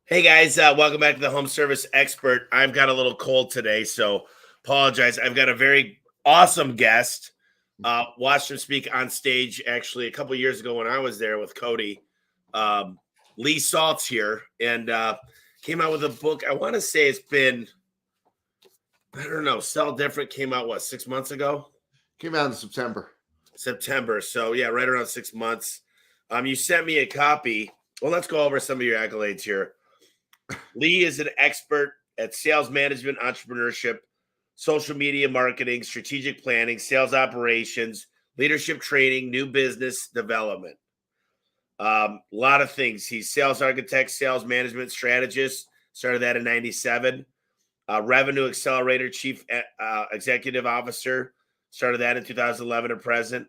Hey guys, welcome back to the Home Service Expert. I've got a little cold today, so apologize. I've got a very awesome guest. Watched him speak on stage actually a couple years ago when I was there with Cody. Lee Salz here, and came out with a book. I want to say it's been, I don't know, Sell Different came out, what, 6 months ago? Came out in September. September. So yeah, right around 6 months. You sent me a copy. Well, let's go over some of your accolades here. Lee is an expert at sales management, entrepreneurship, social media marketing, strategic planning, sales operations, leadership training, new business development. A lot of things. He's sales architect, sales management strategist. Started that in 97. Revenue accelerator, chief executive officer. Started that in 2011 to present.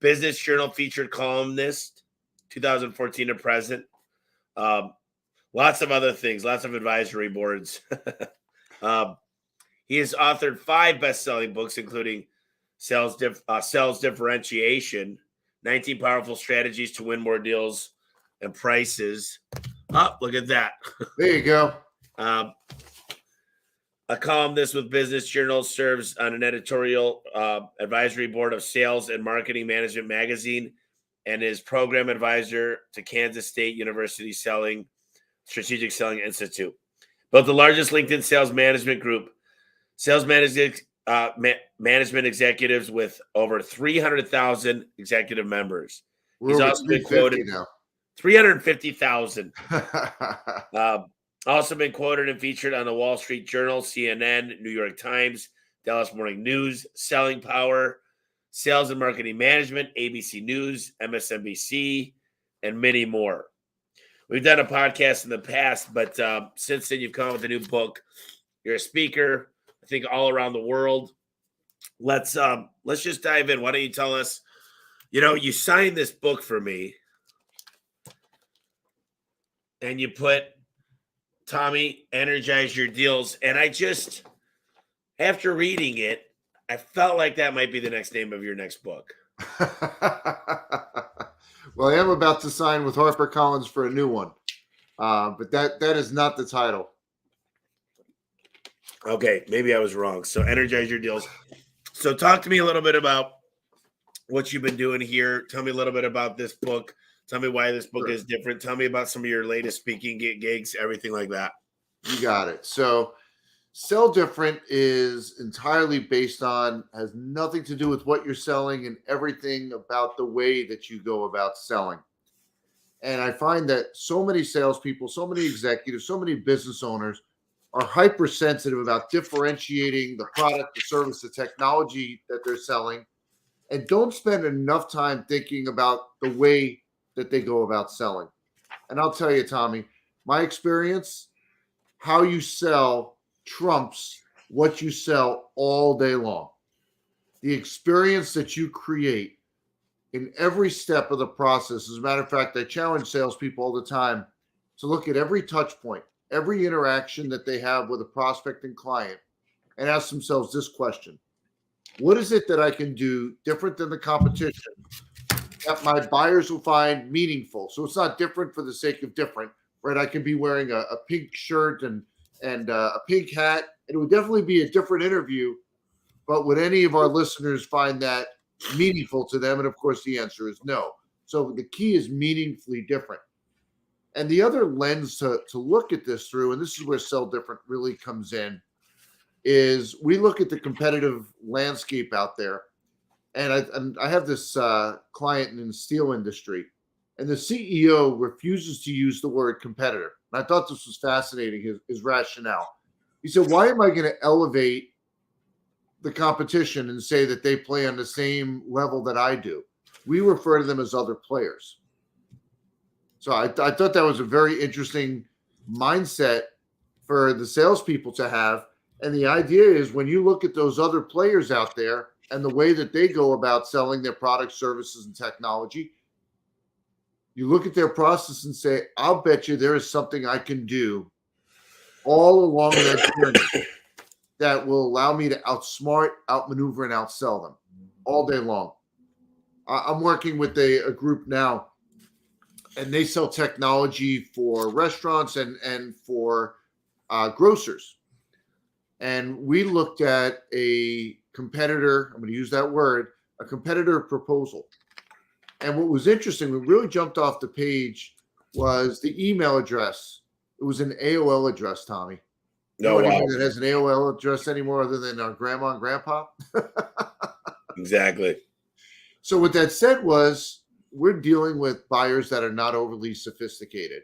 Business Journal featured columnist, 2014 to present. Lots of other things, lots of advisory boards. He has authored 5 best-selling books, including Sales Differentiation, 19 Powerful Strategies to Win More Deals and Prices. Oh, look at that. There you go. A columnist with Business Journal, serves on an editorial advisory board of Sales and Marketing Management Magazine, and is program advisor to Kansas State University Strategic Selling Institute. Built the largest LinkedIn sales management group, sales management executives with over 300,000 executive members. He's also been quoted now. 350,000. Also been quoted and featured on the Wall Street Journal, CNN, New York Times, Dallas Morning News, Selling Power, Sales and Marketing Management, ABC News, MSNBC, and many more. We've done a podcast in the past, but since then you've come out with a new book. You're a speaker, I think, all around the world. Let's just dive in. Why don't you tell us? You signed this book for me, and you put Tommy, energize your deals. And after reading it, I felt like that might be the next name of your next book. Well, I am about to sign with HarperCollins for a new one, but that is not the title. Okay, maybe I was wrong. So energize your deals. So talk to me a little bit about what you've been doing here. Tell me a little bit about this book. Tell me why this book is different. Tell me about some of your latest speaking gigs, everything like that. You got it. So Sell Different is entirely based on, has nothing to do with what you're selling and everything about the way that you go about selling. And I find that so many salespeople, so many executives, so many business owners are hypersensitive about differentiating the product, the service, the technology that they're selling, and don't spend enough time thinking about the way that they go about selling. And I'll tell you, Tommy, my experience, how you sell trumps what you sell all day long. The experience that you create in every step of the process. As a matter of fact, I challenge salespeople all the time to look at every touch point, every interaction that they have with a prospect and client, and ask themselves this question: what is it that I can do different than the competition that my buyers will find meaningful? So it's not different for the sake of different, right? I could be wearing a pink shirt and a pink hat. It would definitely be a different interview, but would any of our listeners find that meaningful to them? And of course, the answer is no. So the key is meaningfully different. And the other lens to look at this through, and this is where Sell Different really comes in, is we look at the competitive landscape out there. And I have this client in the steel industry, and the CEO refuses to use the word competitor. And I thought this was fascinating, his rationale. He said, why am I going to elevate the competition and say that they play on the same level that I do? We refer to them as other players. So I thought that was a very interesting mindset for the salespeople to have. And the idea is, when you look at those other players out there and the way that they go about selling their products, services, and technology, you look at their process and say, I'll bet you there is something I can do all along that journey that will allow me to outsmart, outmaneuver, and outsell them all day long. I'm working with a group now and they sell technology for restaurants and for grocers. And we looked at a competitor, I'm going to use that word, a competitor proposal. And what was interesting, what really jumped off the page was the email address. It was an AOL address, Tommy. No, No wow. one that has an AOL address anymore other than our grandma and grandpa. Exactly. So what that said was we're dealing with buyers that are not overly sophisticated.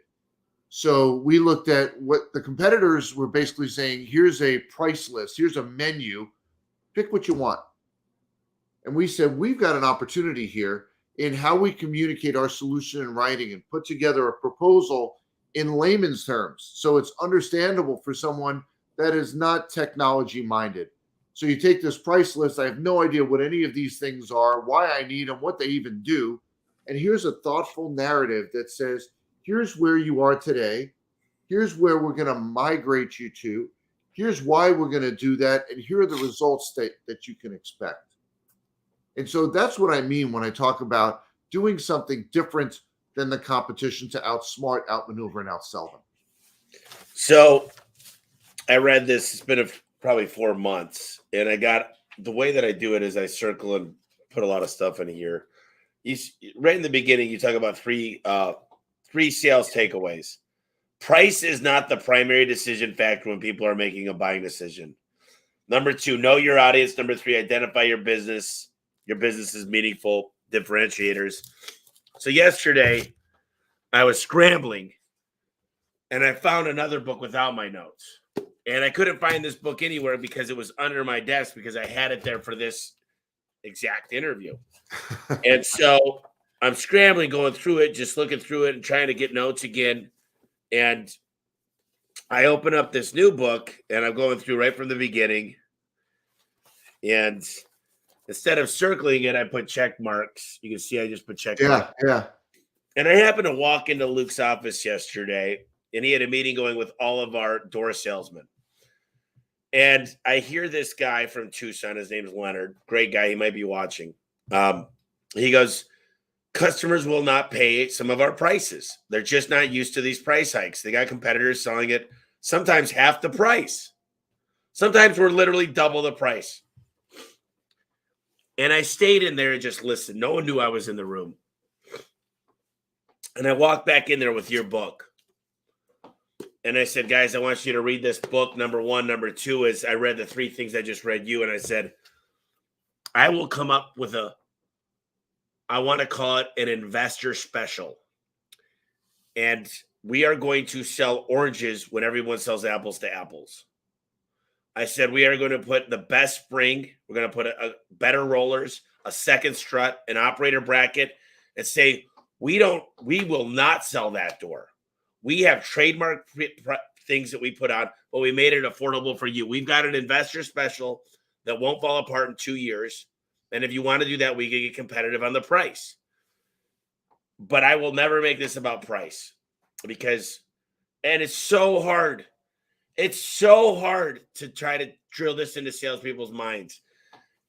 So we looked at what the competitors were basically saying. Here's a price list. Here's a menu. Pick what you want. And we said, we've got an opportunity here in how we communicate our solution in writing and put together a proposal in layman's terms. So it's understandable for someone that is not technology minded. So you take this price list. I have no idea what any of these things are, why I need them, what they even do. And here's a thoughtful narrative that says, here's where you are today. Here's where we're going to migrate you to. Here's why we're going to do that. And here are the results that you can expect. And so that's what I mean when I talk about doing something different than the competition to outsmart, outmaneuver, and outsell them. So I read this. It's been probably 4 months. And I got the way that I do it is I circle and put a lot of stuff in here. Right in the beginning, you talk about three sales takeaways. Price is not the primary decision factor when people are making a buying decision. Number 2, know your audience. Number 3, identify your business. Your business is meaningful differentiators. So yesterday, I was scrambling, and I found another book without my notes. And I couldn't find this book anywhere because it was under my desk because I had it there for this exact interview. And so I'm scrambling, going through it, just looking through it and trying to get notes again. And I open up this new book, and I'm going through right from the beginning. And instead of circling it, I put check marks. You can see I just put check marks. Yeah. And I happened to walk into Luke's office yesterday, and he had a meeting going with all of our door salesmen. And I hear this guy from Tucson. His name's Leonard. Great guy. He might be watching. He goes, customers will not pay some of our prices. They're just not used to these price hikes. They got competitors selling it sometimes half the price. Sometimes we're literally double the price. And I stayed in there and just listened. No one knew I was in the room. And I walked back in there with your book. And I said, guys, I want you to read this book. Number 1. Number 2 is I read the 3 things I just read you. And I said, I will come up with I want to call it an investor special. And we are going to sell oranges when everyone sells apples to apples. I said, we are going to put the best spring. We're going to put a better rollers, a second strut, an operator bracket, and say, we will not sell that door. We have trademark things that we put on, but we made it affordable for you. We've got an investor special that won't fall apart in 2 years. And if you want to do that, we can get competitive on the price. But I will never make this about price and it's so hard. It's so hard to try to drill this into salespeople's minds.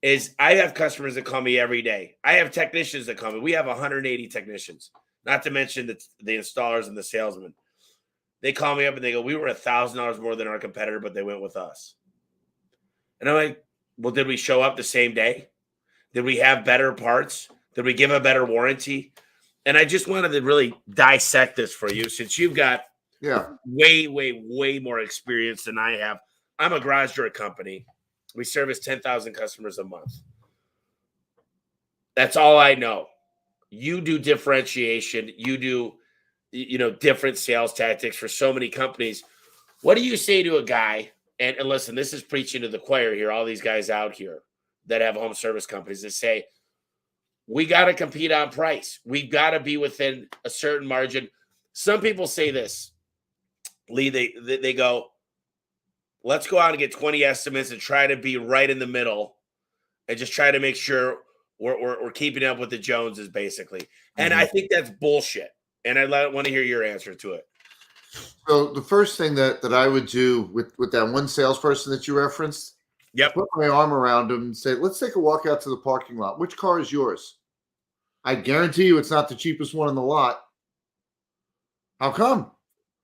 I have customers that call me every day. I have technicians that call me. We have 180 technicians, not to mention the installers and the salesmen. They call me up and they go, we were $1,000 more than our competitor, but they went with us. And I'm like, well, did we show up the same day? Did we have better parts? Did we give a better warranty? And I just wanted to really dissect this for you since you've got way, way, way more experience than I have. I'm a garage door company. We service 10,000 customers a month. That's all I know. You do differentiation. You do, different sales tactics for so many companies. What do you say to a guy? And listen, this is preaching to the choir here. All these guys out here that have home service companies that say, we got to compete on price. We got to be within a certain margin. Some people say this, Lee, they go, let's go out and get 20 estimates and try to be right in the middle and just try to make sure we're keeping up with the Joneses, basically. And I think that's bullshit. And I want to hear your answer to it. So the first thing that I would do with that one salesperson that you referenced, put my arm around him and say, let's take a walk out to the parking lot. Which car is yours? I guarantee you it's not the cheapest one in the lot. How come?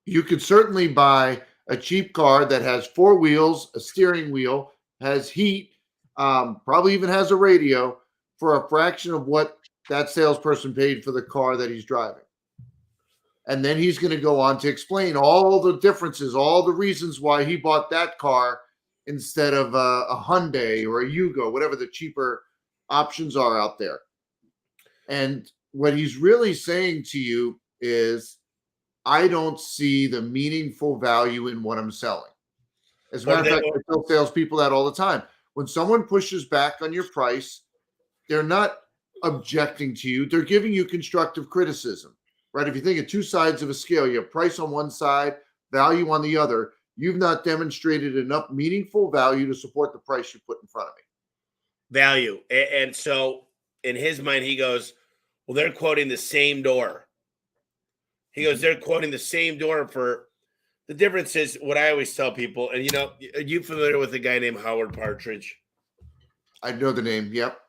You could certainly buy a cheap car that has 4 wheels, a steering wheel, has heat, probably even has a radio for a fraction of what that salesperson paid for the car that he's driving. And then he's going to go on to explain all the differences, all the reasons why he bought that car instead of a Hyundai or a Yugo, whatever the cheaper options are out there. And what he's really saying to you is, I don't see the meaningful value in what I'm selling. As a matter of fact, I tell salespeople that all the time. When someone pushes back on your price, they're not objecting to you. They're giving you constructive criticism. Right? If you think of two sides of a scale, you have price on one side, value on the other. You've not demonstrated enough meaningful value to support the price you put in front of me. Value. And so in his mind, he goes, well, they're quoting the same door. He goes, they're quoting the same door for the difference is what I always tell people. And, are you familiar with a guy named Howard Partridge? I know the name. Yep.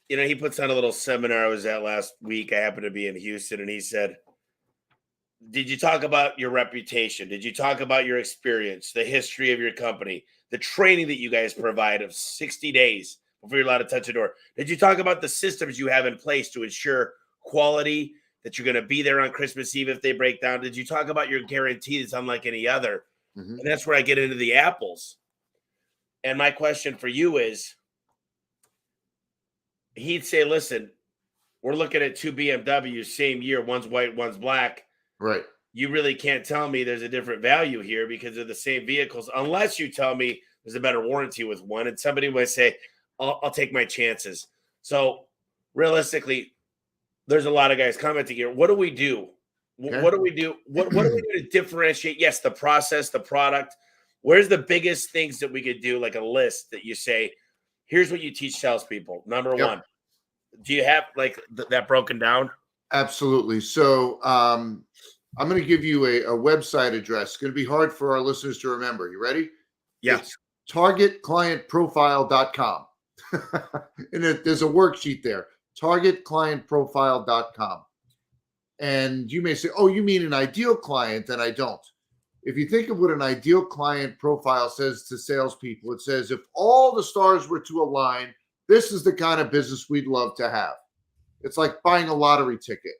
He puts on a little seminar I was at last week. I happened to be in Houston, and he said, did you talk about your reputation? Did you talk about your experience, the history of your company, the training that you guys provide of 60 days before you're allowed to touch a door? Did you talk about the systems you have in place to ensure quality, that you're going to be there on Christmas Eve if they break down? Did you talk about your guarantee that's unlike any other? Mm-hmm. And that's where I get into the apples. And my question for you is, he'd say, listen, we're looking at 2 BMWs, same year, one's white, one's black. Right. You really can't tell me there's a different value here because they're the same vehicles, unless you tell me there's a better warranty with one. And somebody might say, I'll take my chances. So realistically, there's a lot of guys commenting here. What do we do? Okay. What do we do? What do we do to differentiate? Yes, the process, the product. Where's the biggest things that we could do, like a list that you say, here's what you teach salespeople. Number one, do you have like that broken down? Absolutely. So I'm going to give you a website address. It's going to be hard for our listeners to remember. You ready? Yeah. It's targetclientprofile.com. And there's a worksheet there, targetclientprofile.com. And you may say, oh, you mean an ideal client? And I don't. If you think of what an ideal client profile says to salespeople, it says, if all the stars were to align, this is the kind of business we'd love to have. It's like buying a lottery ticket.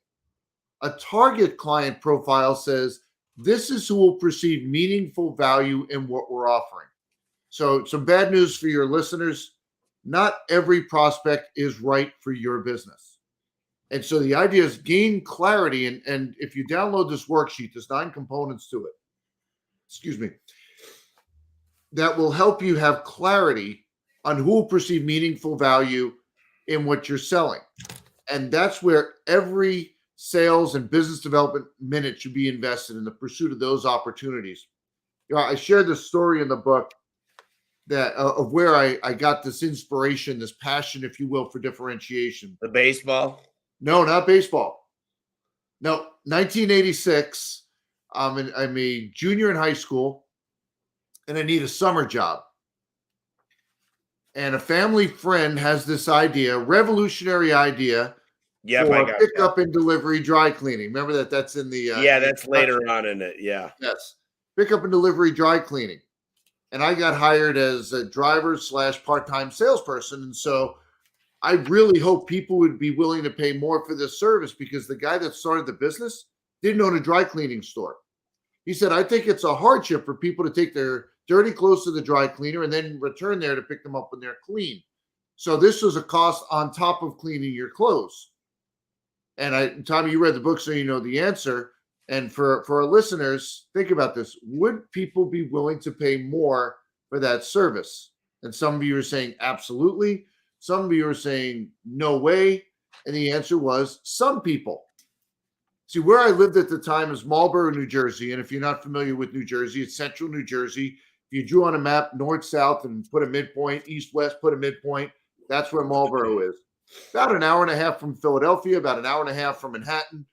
A target client profile says, this is who will perceive meaningful value in what we're offering. So some bad news for your listeners. Not every prospect is right for your business. And so the idea is gain clarity. And if you download this worksheet, there's 9 components to it. Excuse me, that will help you have clarity on who will perceive meaningful value in what you're selling. And that's where every sales and business development minute should be invested in the pursuit of those opportunities. I shared this story in the book that of where I got this inspiration, this passion, if you will, for differentiation. The baseball? No, not baseball. No, 1986. I'm a junior in high school, and I need a summer job. And a family friend has this idea, revolutionary idea, for pickup and delivery dry cleaning. Remember that? That's in the that's later on in it. Yeah. Yes, pickup and delivery dry cleaning. And I got hired as a driver / part-time salesperson, and so I really hope people would be willing to pay more for this service, because the guy that started the business didn't own a dry cleaning store. He said, I think it's a hardship for people to take their dirty clothes to the dry cleaner and then return there to pick them up when they're clean. So this was a cost on top of cleaning your clothes. And Tommy, you read the book, so you know the answer. And for our listeners, think about this. Would people be willing to pay more for that service? And some of you are saying absolutely. Some of you are saying no way. And the answer was some people. See, where I lived at the time is Marlborough, New Jersey. And if you're not familiar with New Jersey, it's central New Jersey. If you drew on a map, north, south, and put a midpoint, east, west, put a midpoint, that's where Marlborough is. About an hour and a half from Philadelphia, about an hour and a half from Manhattan.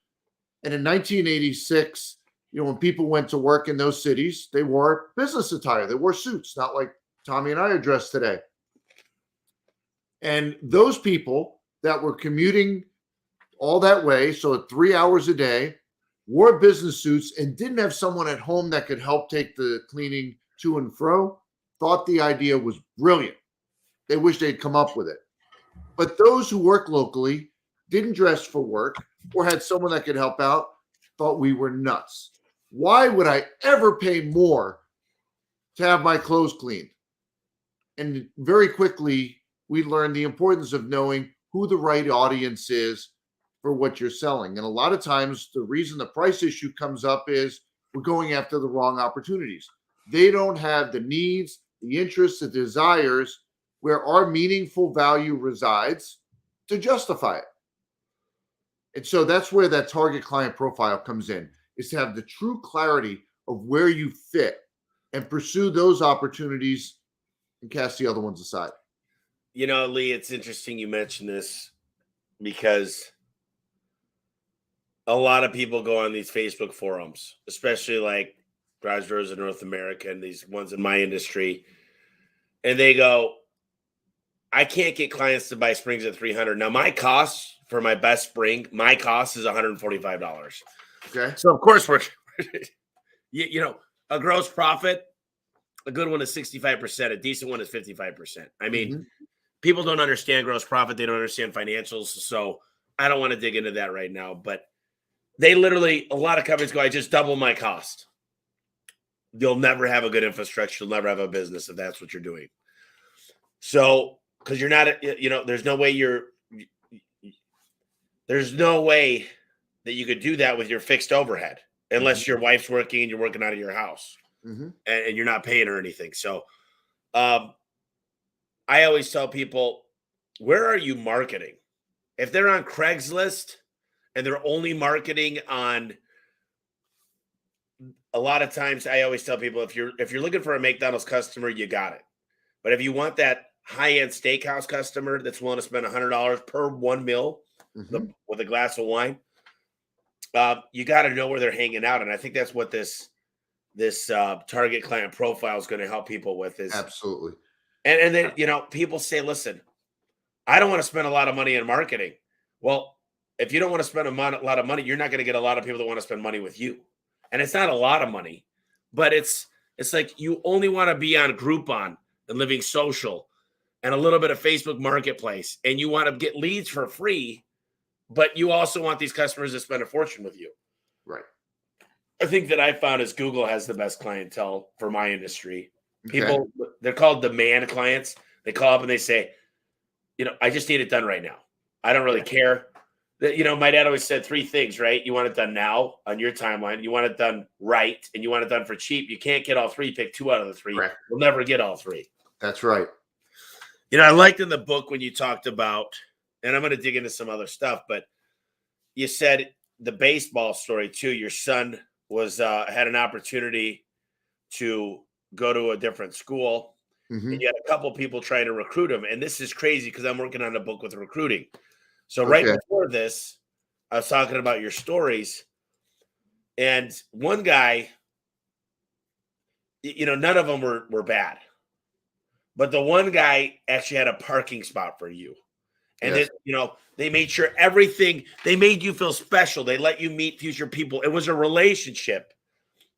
And in 1986, when people went to work in those cities, they wore business attire. They wore suits, not like Tommy and I are dressed today. And those people that were commuting all that way, so 3 hours a day, wore business suits, and didn't have someone at home that could help take the cleaning to and fro, thought the idea was brilliant. They wish they'd come up with it. But those who work locally, didn't dress for work, or had someone that could help out, thought we were nuts. Why would I ever pay more to have my clothes cleaned? And very quickly, we learned the importance of knowing who the right audience is for what you're selling. And a lot of times, the reason the price issue comes up is we're going after the wrong opportunities. They don't have the needs, the interests, the desires where our meaningful value resides to justify it. And so that's where that target client profile comes in, is to have the true clarity of where you fit and pursue those opportunities and cast the other ones aside. You know, Lee, it's interesting you mentioned this because a lot of people go on these Facebook forums, especially like Garage Doors in North America and these ones in my industry, and they go, I can't get clients to buy springs at $300. Now, my cost for my best spring, my cost is $145. Okay. So, of course, we're, you know, a gross profit, a good one is 65%, a decent one is 55%. I mean, people don't understand gross profit. They don't understand financials. So I don't want to dig into that right now. But they literally, a lot of companies go, I just double my cost. You'll never have a good infrastructure. You'll never have a business if that's what you're doing. So, because you're not, you know, there's no way that you could do that with your fixed overhead unless your wife's working and you're working out of your house and you're not paying her anything. So, I always tell people, where are you marketing? If they're on Craigslist and they're only marketing on, a lot of times I always tell people, if you're looking for a McDonald's customer, you got it. But if you want that high-end steakhouse customer that's willing to spend $100 per one meal with a glass of wine, you got to know where they're hanging out. And I think that's what this target client profile is going to help people with. Is absolutely. And then, you know, people say, listen, I don't want to spend a lot of money in marketing. Well, if you don't want to spend a lot of money, you're not going to get a lot of people that want to spend money with you. And it's not a lot of money, but it's like you only want to be on Groupon and Living Social and a little bit of Facebook Marketplace, and you want to get leads for free, but you also want these customers to spend a fortune with you. Right. I think that I found is Google has the best clientele for my industry. People, they're called demand clients. They call up and they say, you know, I just need it done right now. I don't really care. You know, my dad always said three things, right? You want it done now on your timeline. You want it done right. And you want it done for cheap. You can't get all three. Pick two out of the three. Right. You'll never get all three. That's right. You know, I liked in the book when you talked about, and I'm going to dig into some other stuff, but you said the baseball story too. Your son was had an opportunity to go to a different school, and you had a couple people trying to recruit him. And this is crazy because I'm working on a book with recruiting. So right before this, I was talking about your stories, and one guy, you know, none of them were bad, but the one guy actually had a parking spot for you. And then, you know, they made sure everything, they made you feel special. They let you meet future people. It was a relationship.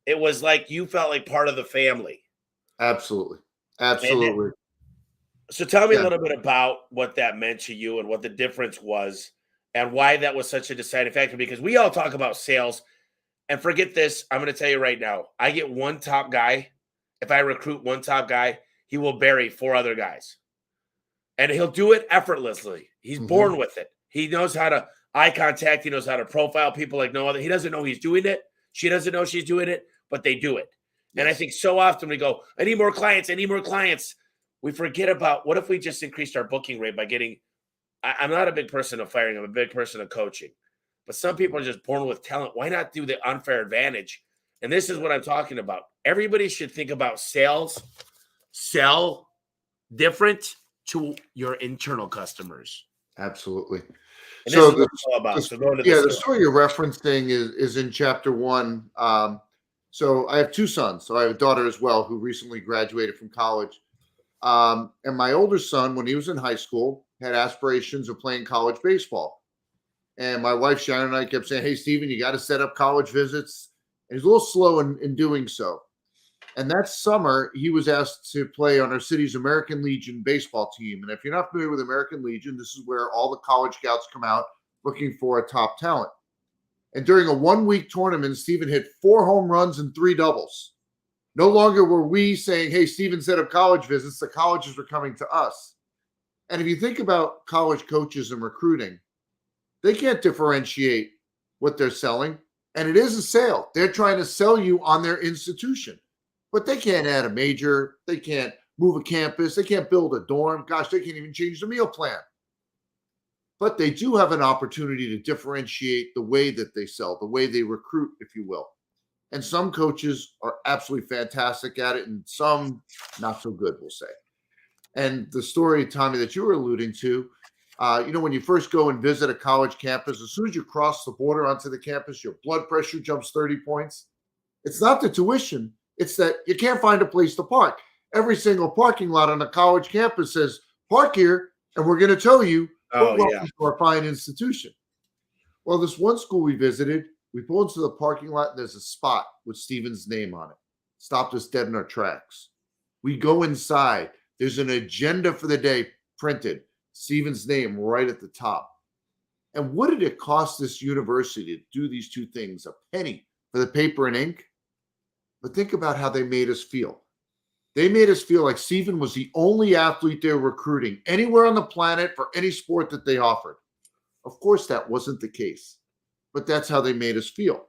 It was like you felt like part of the family. Absolutely. Absolutely. So tell me a little bit about what that meant to you and what the difference was and why that was such a deciding factor, because we all talk about sales and forget this. I'm going to tell you right now, I get one top guy. If I recruit one top guy, he will bury four other guys and he'll do it effortlessly. He's born with it. He knows how to eye contact. He knows how to profile people like no other. He doesn't know he's doing it. She doesn't know she's doing it, but they do it. And I think so often we go, I need more clients. I need more clients. We forget about what if we just increased our booking rate by getting, I'm not a big person of firing. I'm a big person of coaching, but some people are just born with talent. Why not do the unfair advantage? And this is what I'm talking about. Everybody should think about sales, sell different to your internal customers. Absolutely. And so the story you're referencing is in chapter 1. So I have two sons. So I have a daughter as well who recently graduated from college. And my older son, when he was in high school, had aspirations of playing college baseball. And my wife, Sharon, and I kept saying, hey, Stephen, you got to set up college visits. And he's a little slow in doing so. And that summer, he was asked to play on our city's American Legion baseball team. And if you're not familiar with American Legion, this is where all the college scouts come out looking for a top talent. And during a 1-week tournament, Stephen hit 4 home runs and 3 doubles. No longer were we saying, hey, Stephen set up college visits. The colleges were coming to us. And if you think about college coaches and recruiting, they can't differentiate what they're selling. And it is a sale. They're trying to sell you on their institution. But they can't add a major. They can't move a campus. They can't build a dorm. Gosh, they can't even change the meal plan. But they do have an opportunity to differentiate the way that they sell, the way they recruit, if you will. And some coaches are absolutely fantastic at it, and some not so good, we'll say. And the story, Tommy, that you were alluding to, when you first go and visit a college campus, as soon as you cross the border onto the campus, your blood pressure jumps 30 points. It's not the tuition. It's that you can't find a place to park. Every single parking lot on a college campus says, park here, and we're going to tell you, welcome to our fine institution. Well, this one school we visited, we pulled into the parking lot, and there's a spot with Stephen's name on it. Stopped us dead in our tracks. We go inside. There's an agenda for the day printed, Stephen's name right at the top. And what did it cost this university to do these two things? A penny for the paper and ink? But think about how they made us feel. They made us feel like Stephen was the only athlete they were recruiting anywhere on the planet for any sport that they offered. Of course, that wasn't the case, but that's how they made us feel.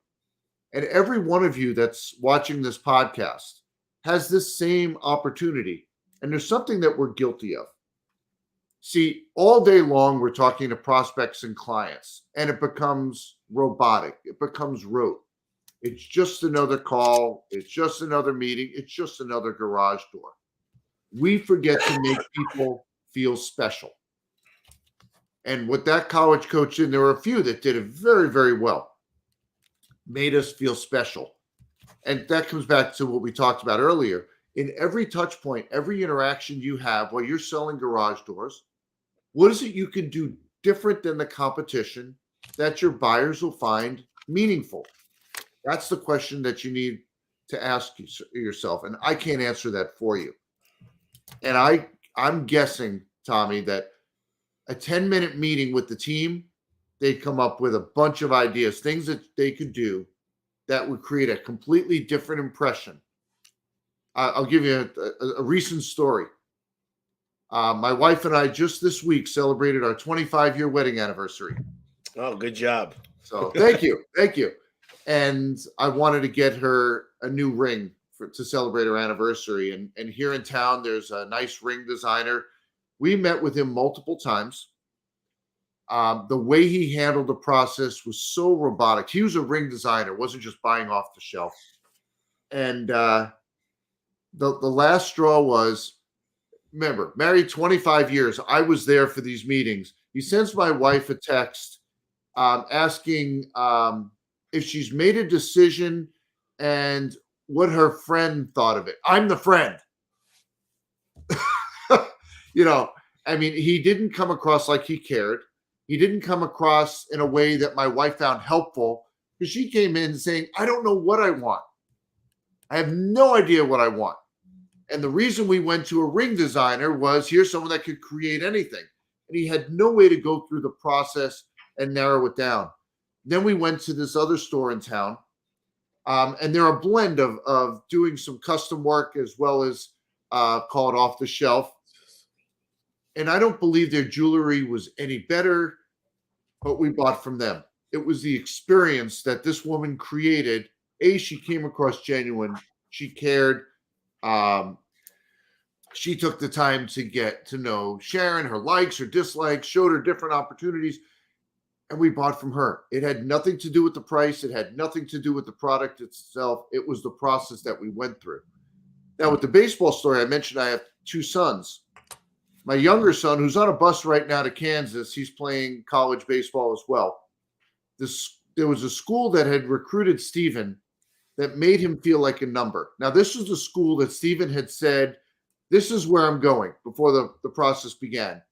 And every one of you that's watching this podcast has this same opportunity. And there's something that we're guilty of. See, all day long, we're talking to prospects and clients, and it becomes robotic. It becomes rote. It's just another call. It's just another meeting. It's just another garage door. We forget to make people feel special. And what that college coach did, there were a few that did it very, very well, made us feel special. And that comes back to what we talked about earlier. In every touch point, every interaction you have while you're selling garage doors, what is it you can do different than the competition that your buyers will find meaningful? That's the question that you need to ask yourself. And I can't answer that for you. And I'm guessing, Tommy, that a 10-minute meeting with the team, they'd come up with a bunch of ideas, things that they could do that would create a completely different impression. I'll give you a recent story. My wife and I just this week celebrated our 25-year wedding anniversary. Oh, good job. So thank you. Thank you. And I wanted to get her a new ring to celebrate her anniversary. And here in town, there's a nice ring designer. We met with him multiple times. The way he handled the process was so robotic. He was a ring designer, wasn't just buying off the shelf. And the last straw was, remember, married 25 years. I was there for these meetings. He sends my wife a text asking if she's made a decision and what her friend thought of it. I'm the friend. He didn't come across like he cared. He didn't come across in a way that my wife found helpful, because she came in saying, I don't know what I want. I have no idea what I want. And the reason we went to a ring designer was, here's someone that could create anything. And he had no way to go through the process and narrow it down. Then we went to this other store in town. And they're a blend of doing some custom work as well as call it off the shelf. And I don't believe their jewelry was any better, but we bought from them. It was the experience that this woman created. She came across genuine. She cared. She took the time to get to know Sharon, her likes, her dislikes, showed her different opportunities, and we bought from her. It had nothing to do with the price. It had nothing to do with the product itself. It was the process that we went through. Now, with the baseball story, I mentioned I have 2 sons. My younger son, who's on a bus right now to Kansas, he's playing college baseball as well. There was a school that had recruited Stephen that made him feel like a number. Now, this was the school that Stephen had said, this is where I'm going, before the process began.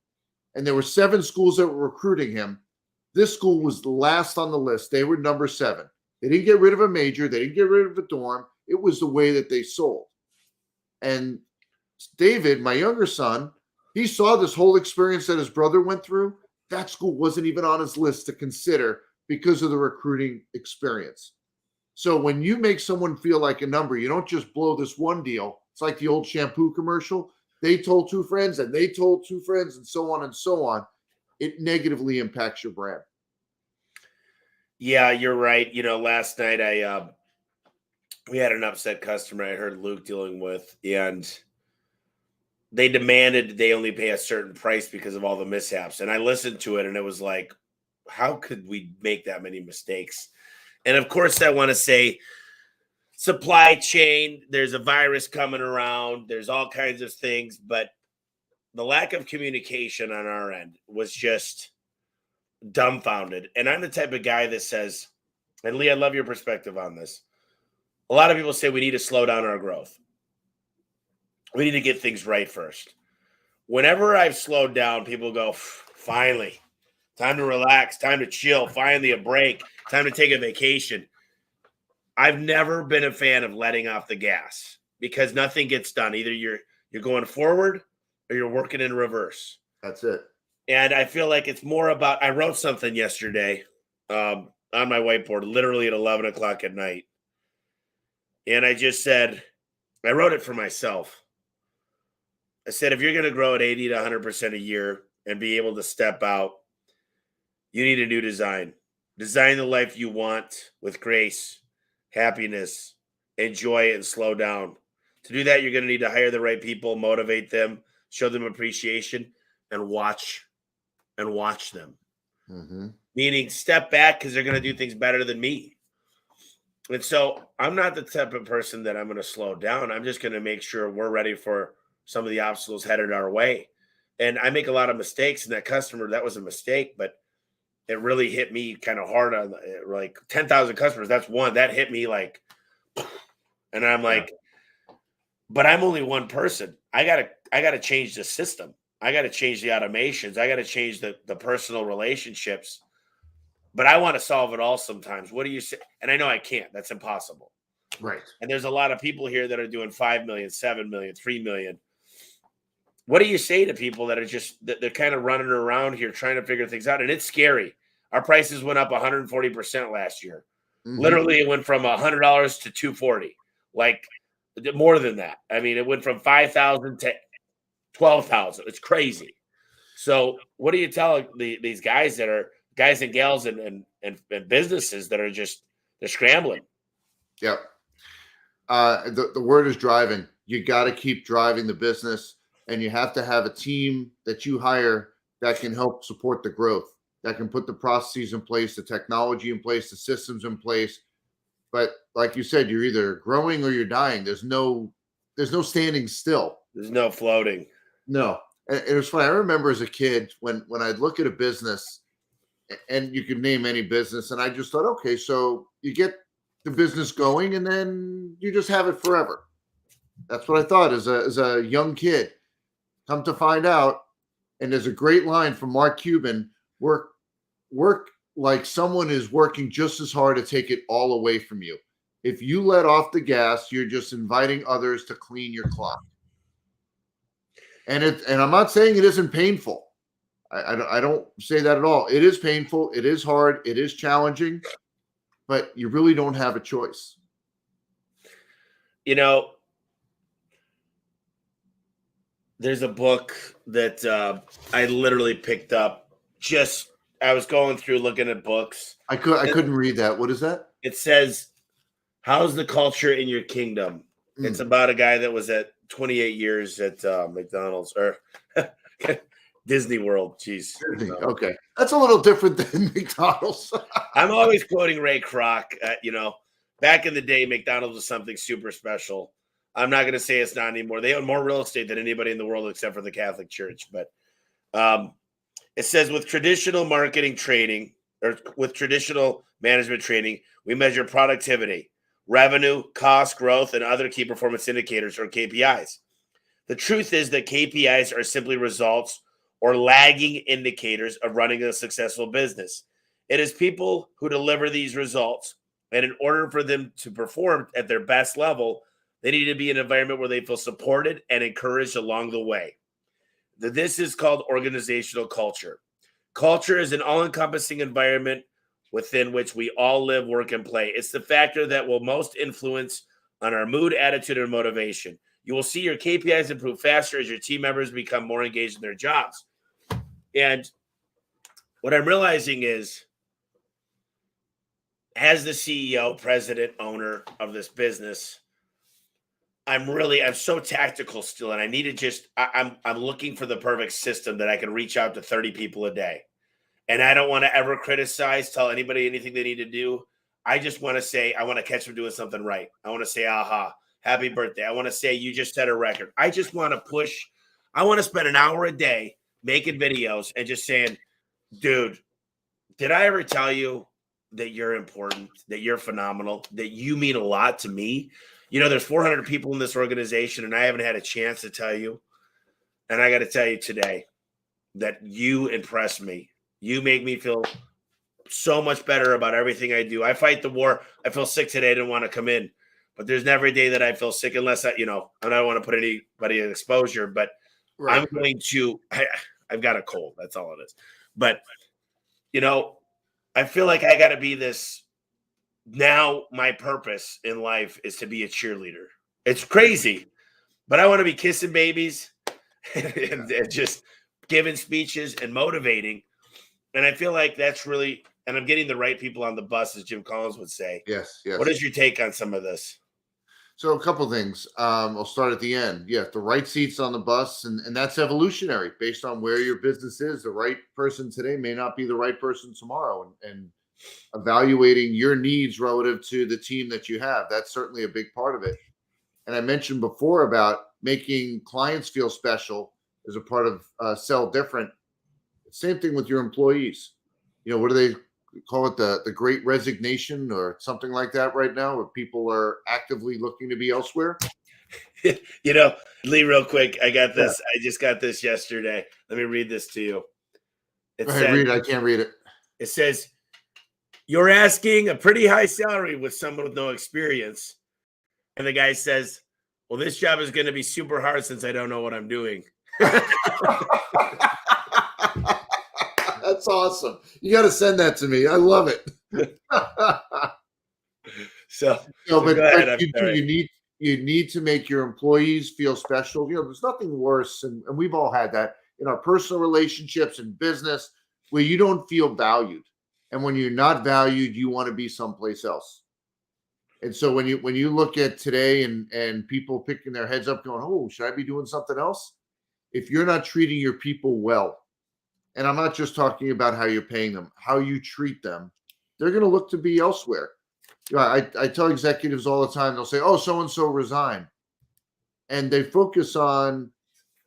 And there were 7 schools that were recruiting him. This school was last on the list. They were number 7. They didn't get rid of a major. They didn't get rid of a dorm. It was the way that they sold. And David, my younger son, he saw this whole experience that his brother went through. That school wasn't even on his list to consider because of the recruiting experience. So when you make someone feel like a number, you don't just blow this one deal. It's like the old shampoo commercial. They told 2 friends and they told 2 friends and so on and so on. It negatively impacts your brand. Yeah, you're right. Last night we had an upset customer I heard Luke dealing with, and they demanded they only pay a certain price because of all the mishaps. And I listened to it and it was like, how could we make that many mistakes? And of course, I want to say supply chain, there's a virus coming around, there's all kinds of things, but the lack of communication on our end was just dumbfounded. And I'm the type of guy that says, and Lee, I love your perspective on this. A lot of people say we need to slow down our growth. We need to get things right first. Whenever I've slowed down, people go, finally, time to relax, time to chill, finally a break, time to take a vacation. I've never been a fan of letting off the gas because nothing gets done. Either you're going forward or you're working in reverse. That's it. And I feel like it's more about, I wrote something yesterday on my whiteboard, literally at 11 o'clock at night. And I just said, I wrote it for myself. I said, if you're going to grow at 80 to 100% a year and be able to step out, you need a new design. Design the life you want with grace, happiness, enjoy it, and slow down. To do that, you're going to need to hire the right people, motivate them, show them appreciation, and watch them. Mm-hmm. Meaning step back because they're going to do things better than me. And so I'm not the type of person that I'm going to slow down. I'm just going to make sure we're ready for some of the obstacles headed our way. And I make a lot of mistakes, and that customer, that was a mistake, but it really hit me kind of hard on like 10,000 customers. That's one that hit me like, and I'm like, but I'm only one person. I gotta change the system. I got to change the automations. I got to change the personal relationships, but I want to solve it all sometimes. What do you say? And I know I can't, that's impossible. Right. And there's a lot of people here that are doing 5 million, 7 million, 3 million. What do you say to people that are just, they're kind of running around here trying to figure things out? And it's scary. Our prices went up 140% last year. Mm-hmm. Literally, it went from $100 to $240, like more than that. I mean, it went from 5,000 to 12,000. It's crazy. So what do you tell these guys that are guys and gals and businesses that are just, they're scrambling? Yep. The word is driving. You got to keep driving the business, and you have to have a team that you hire that can help support the growth, that can put the processes in place, the technology in place, the systems in place. But like you said, you're either growing or you're dying. There's no standing still. There's no floating. No. And it was funny. I remember as a kid when I'd look at a business, and you could name any business, and I just thought, okay, so you get the business going and then you just have it forever. That's what I thought as a young kid. Come to find out, and there's a great line from Mark Cuban, work like someone is working just as hard to take it all away from you. If you let off the gas, you're just inviting others to clean your clock. And I'm not saying it isn't painful. I don't say that at all. It is painful. It is hard. It is challenging, but you really don't have a choice. You know, there's a book that I literally picked up. I was going through looking at books. I couldn't read that. What is that? It says, "How's the culture in your kingdom?" It's about a guy that was at 28 years at McDonald's or Disney World. Jeez. Okay. That's a little different than McDonald's. I'm always quoting Ray Kroc. Back in the day, McDonald's was something super special. I'm not going to say it's not anymore. They own more real estate than anybody in the world except for the Catholic Church. But it says with traditional marketing training or with traditional management training, we measure productivity, revenue, cost, growth, and other key performance indicators or KPIs. The truth is that KPIs are simply results or lagging indicators of running a successful business. It is people who deliver these results. And in order for them to perform at their best level, they need to be in an environment where they feel supported and encouraged along the way. This is called organizational culture. Culture is an all-encompassing environment within which we all live, work, and play. It's the factor that will most influence on our mood, attitude, and motivation. You will see your KPIs improve faster as your team members become more engaged in their jobs. And what I'm realizing is, as the CEO, president, owner of this business, I'm so tactical still, and I need to I'm looking for the perfect system that I can reach out to 30 people a day. And I don't want to ever criticize, tell anybody anything they need to do. I just want to say, I want to catch them doing something right. I want to say, aha, happy birthday. I want to say, you just set a record. I just want to push. I want to spend an hour a day making videos and just saying, dude, did I ever tell you that you're important, that you're phenomenal, that you mean a lot to me? You know, there's 400 people in this organization, and I haven't had a chance to tell you. And I got to tell you today that you impress me. You make me feel so much better about everything I do. I fight the war. I feel sick today. I didn't want to come in, but there's never a day that I feel sick unless I don't want to put anybody in exposure, but right. I'm going to, I've got a cold. That's all it is. But, I feel like I got to be this. Now my purpose in life is to be a cheerleader. It's crazy, but I want to be kissing babies and just giving speeches and motivating. And I feel like that's really, and I'm getting the right people on the bus, as Jim Collins would say. Yes. What is your take on some of this? So a couple things. I'll start at the end. Yeah, the right seats on the bus, and that's evolutionary based on where your business is. The right person today may not be the right person tomorrow, and evaluating your needs relative to the team that you have. That's certainly a big part of it. And I mentioned before about making clients feel special as a part of Sell Different. Same thing with your employees. What do they call it? The great resignation or something like that right now, where people are actively looking to be elsewhere. Lee, real quick, I got this. Yeah. I just got this yesterday. Let me read this to you. Read it. I can't read it. It says, you're asking a pretty high salary with someone with no experience. And the guy says, well, this job is going to be super hard since I don't know what I'm doing. That's awesome. You got to send that to me. I love it. You need to make your employees feel special. There's nothing worse, and we've all had that in our personal relationships and business, where you don't feel valued. And when you're not valued, you want to be someplace else. And so when you look at today and people picking their heads up going, oh, should I be doing something else? If you're not treating your people well, and I'm not just talking about how you're paying them, how you treat them, they're going to look to be elsewhere. I tell executives all the time, they'll say, oh, so-and-so resigned. And they focus on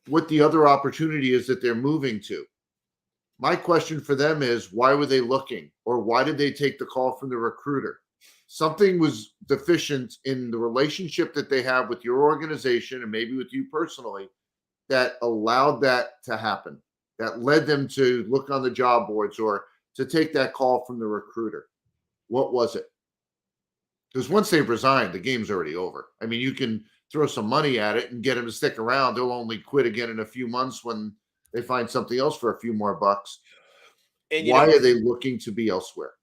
what the other opportunity is that they're moving to. My question for them is, why were they looking? Or why did they take the call from the recruiter? Something was deficient in the relationship that they have with your organization and maybe with you personally that allowed that to happen, that led them to look on the job boards or to take that call from the recruiter. What was it? Because once they've resigned, the game's already over. I mean, you can throw some money at it and get them to stick around. They'll only quit again in a few months when they find something else for a few more bucks. And why are they looking to be elsewhere?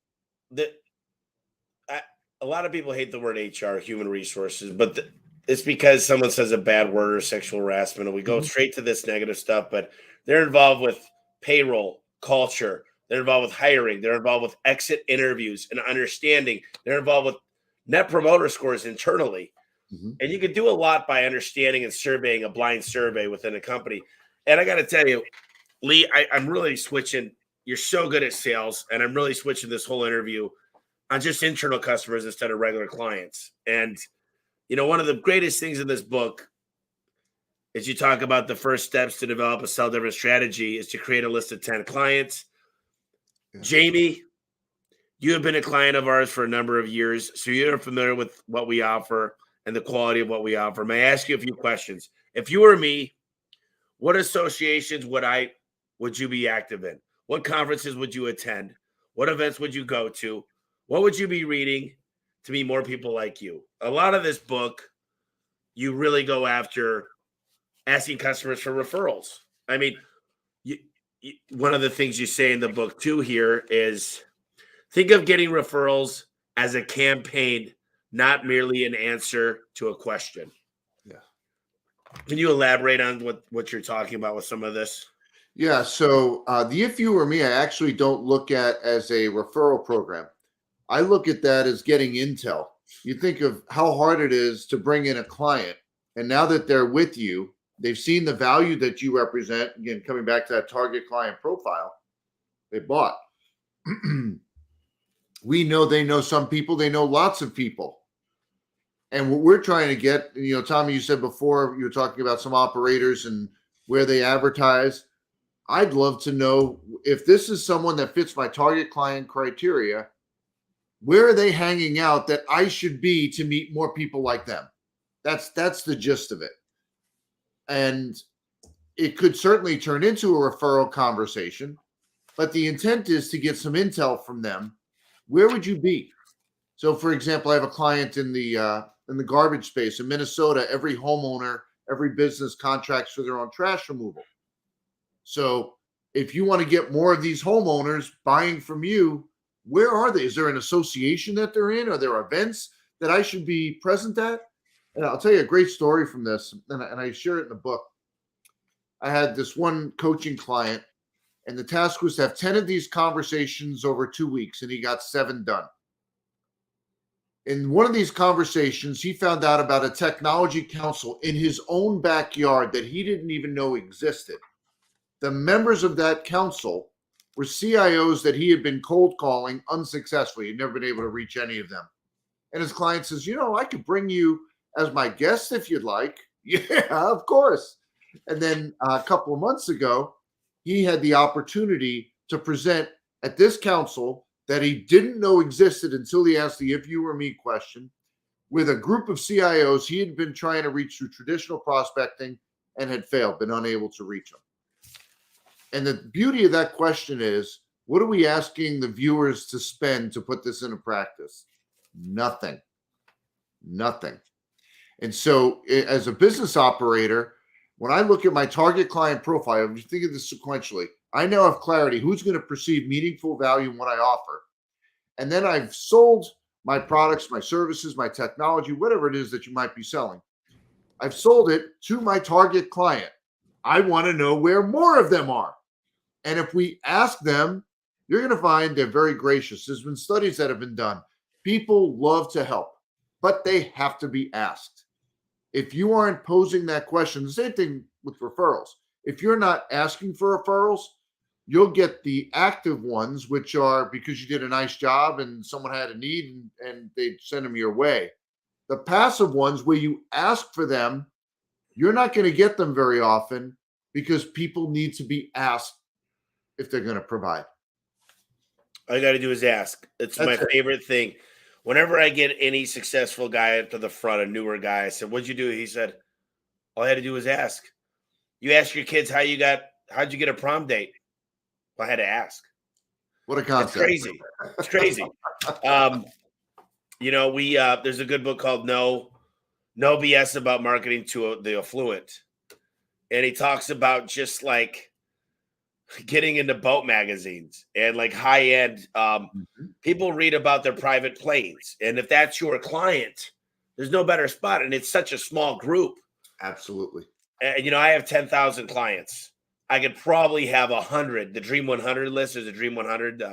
A lot of people hate the word HR, human resources, but it's because someone says a bad word or sexual harassment, and we go straight to this negative stuff. But they're involved with payroll, culture. They're involved with hiring. They're involved with exit interviews and understanding. They're involved with net promoter scores internally. And you can do a lot by understanding and surveying a blind survey within a company. And I got to tell you, Lee, I'm really switching. You're so good at sales, and I'm really switching this whole interview on just internal customers instead of regular clients. And, one of the greatest things in this book is you talk about the first steps to develop a Sell Different strategy is to create a list of 10 clients. Yeah. Jamie, you have been a client of ours for a number of years, so you're familiar with what we offer and the quality of what we offer. May I ask you a few questions? If you were me, what associations would you be active in? What conferences would you attend? What events would you go to? What would you be reading to meet more people like you? A lot of this book, you really go after asking customers for referrals. I mean, one of the things you say in the book too here is think of getting referrals as a campaign, not merely an answer to a question. Yeah. Can you elaborate on what you're talking about with some of this? Yeah. So the If You Were Me, I actually don't look at as a referral program. I look at that as getting intel. You think of how hard it is to bring in a client. And now that they're with you, they've seen the value that you represent. Again, coming back to that target client profile, they bought. We know they know some people, they know lots of people. And what we're trying to get, Tommy, you said before, you were talking about some operators and where they advertise. I'd love to know if this is someone that fits my target client criteria, where are they hanging out that I should be to meet more people like them? That's the gist of it. And it could certainly turn into a referral conversation, but the intent is to get some intel from them. Where would you be? So, for example, I have a client in the garbage space in Minnesota. Every homeowner, every business contracts for their own trash removal. So, if you want to get more of these homeowners buying from you, where are they? Is there an association that they're in? Are there events that I should be present at? And I'll tell you a great story from this, and I share it in the book. I had this one coaching client, and the task was to have 10 of these conversations over 2 weeks, and he got 7 done. In one of these conversations, he found out about a technology council in his own backyard that he didn't even know existed. The members of that council were CIOs that he had been cold calling unsuccessfully. He'd never been able to reach any of them. And his client says, I could bring you as my guest if you'd like. Yeah, of course. And then a couple of months ago, he had the opportunity to present at this council that he didn't know existed until he asked the If You Were Me question with a group of CIOs he had been trying to reach through traditional prospecting and had failed, been unable to reach them. And the beauty of that question is, what are we asking the viewers to spend to put this into practice? Nothing. And so as a business operator, when I look at my target client profile, I'm just thinking this sequentially. I now have clarity who's going to perceive meaningful value in what I offer. And then I've sold my products, my services, my technology, whatever it is that you might be selling. I've sold it to my target client. I want to know where more of them are. And if we ask them, you're going to find they're very gracious. There's been studies that have been done. People love to help, but they have to be asked. If you aren't posing that question, the same thing with referrals. If you're not asking for referrals, you'll get the active ones, which are because you did a nice job and someone had a need and they send them your way. The passive ones where you ask for them, you're not going to get them very often because people need to be asked if they're going to provide. All you got to do is ask. It's my favorite thing. Whenever I get any successful guy up to the front, a newer guy, I said, "What'd you do?" He said, "All I had to do was ask." You ask your kids how'd you get a prom date? Well, I had to ask. What a concept. It's crazy. There's a good book called No BS About Marketing to the Affluent. And he talks about just like getting into boat magazines and like high end. People read about their private planes. And if that's your client, there's no better spot. And it's such a small group. Absolutely. And, I have 10,000 clients. I could probably have 100. The Dream 100 list is a Dream 100.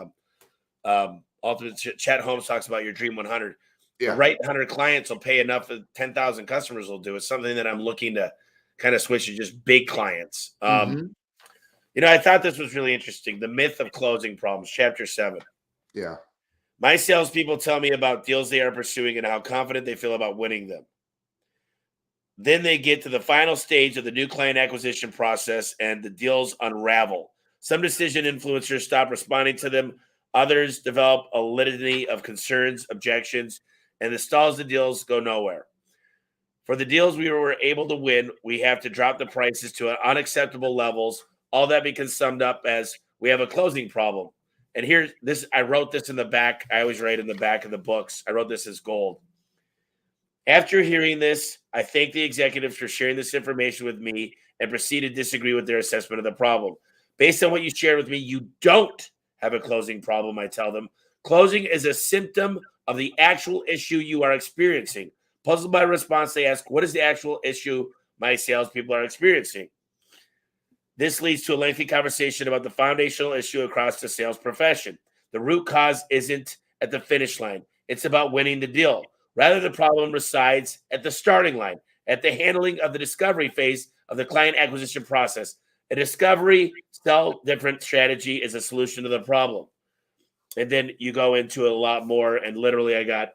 Ultimate Chet Holmes talks about your Dream 100. Yeah. The right 100 clients will pay enough that 10,000 customers will do. It's something that I'm looking to kind of switch to just big clients. I thought this was really interesting. The myth of closing problems, chapter 7. Yeah. My salespeople tell me about deals they are pursuing and how confident they feel about winning them. Then they get to the final stage of the new client acquisition process and the deals unravel. Some decision influencers stop responding to them. Others develop a litany of concerns, objections, and the stalls of deals go nowhere. For the deals we were able to win, we have to drop the prices to unacceptable levels. All that becomes summed up as we have a closing problem. And here's this. I wrote this in the back. I always write in the back of the books. I wrote this as gold. After hearing this, I thank the executives for sharing this information with me and proceed to disagree with their assessment of the problem. Based on what you shared with me, you don't have a closing problem, I tell them. Closing is a symptom of the actual issue you are experiencing. Puzzled by response, they ask, what is the actual issue my salespeople are experiencing? This leads to a lengthy conversation about the foundational issue across the sales profession. The root cause isn't at the finish line. It's about winning the deal. Rather, the problem resides at the starting line, at the handling of the discovery phase of the client acquisition process. A discovery sell different strategy is a solution to the problem. And then you go into a lot more, and literally I got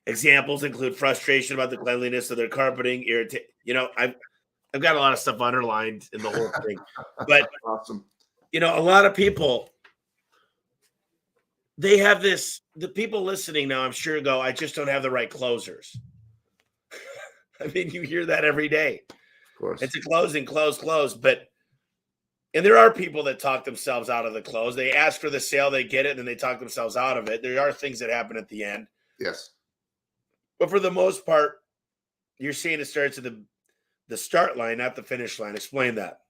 examples include frustration about the cleanliness of their carpeting, I've got a lot of stuff underlined in the whole thing. But Awesome. a lot of people, they have this, the people listening now, I'm sure go, I just don't have the right closers. I mean, you hear that every day. Of course. It's a closing, close. And there are people that talk themselves out of the close. They ask for the sale, they get it, and then they talk themselves out of it. There are things that happen at the end. Yes. But for the most part, you're seeing it starts at the start line, not the finish line. Explain that.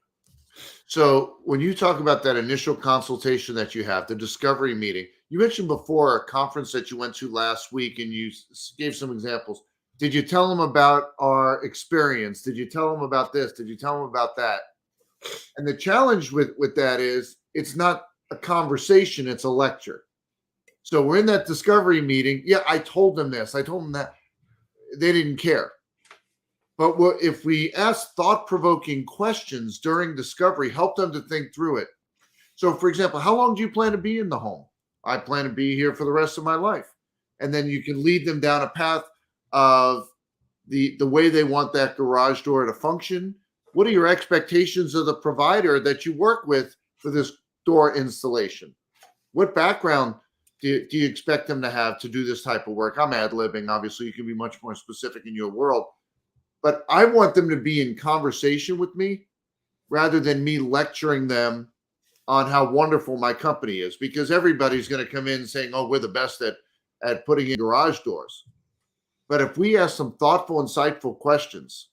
So when you talk about that initial consultation that you have, the discovery meeting, you mentioned before a conference that you went to last week and you gave some examples. Did you tell them about our experience? Did you tell them about this? Did you tell them about that? And the challenge with that is it's not a conversation, it's a lecture. So we're in that discovery meeting. Yeah, I told them this. I told them that. They didn't care. But if we ask thought-provoking questions during discovery, help them to think through it. So, for example, how long do you plan to be in the home? I plan to be here for the rest of my life. And then you can lead them down a path of the way they want that garage door to function. What are your expectations of the provider that you work with for this door installation? What background do you expect them to have to do this type of work? I'm ad-libbing. Obviously, you can be much more specific in your world. But I want them to be in conversation with me rather than me lecturing them on how wonderful my company is, because everybody's going to come in saying, oh, we're the best at putting in garage doors. But if we ask some thoughtful, insightful questions,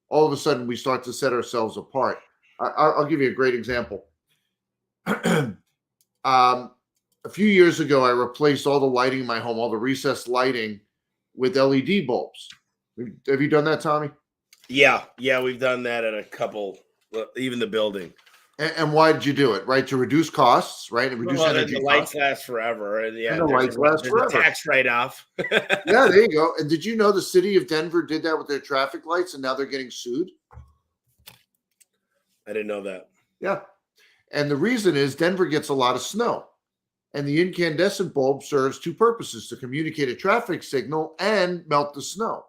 all of a sudden we start to set ourselves apart. I'll give you a great example. A few years ago, I replaced all the lighting in my home, all the recessed lighting, with LED bulbs. Have you done that, Tommy? Yeah, we've done that at a couple, even the building. And why did you do it? Right, to reduce costs, right, and reduce energy the lights last forever, and the lights last forever. Tax write-off. Yeah, there you go. And did you know the city of Denver did that with their traffic lights, and now they're getting sued? I didn't know that. Yeah, and the reason is Denver gets a lot of snow, and the incandescent bulb serves two purposes: to communicate a traffic signal and melt the snow.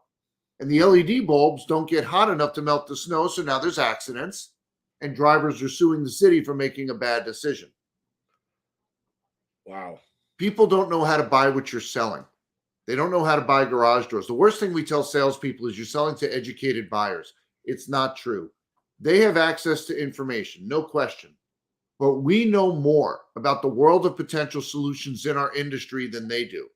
And the LED bulbs don't get hot enough to melt the snow, so now there's accidents, and drivers are suing the city for making a bad decision. Wow. People don't know how to buy what you're selling. They don't know how to buy garage doors. The worst thing we tell salespeople is you're selling to educated buyers. It's not true. They have access to information, no question. But we know more about the world of potential solutions in our industry than they do.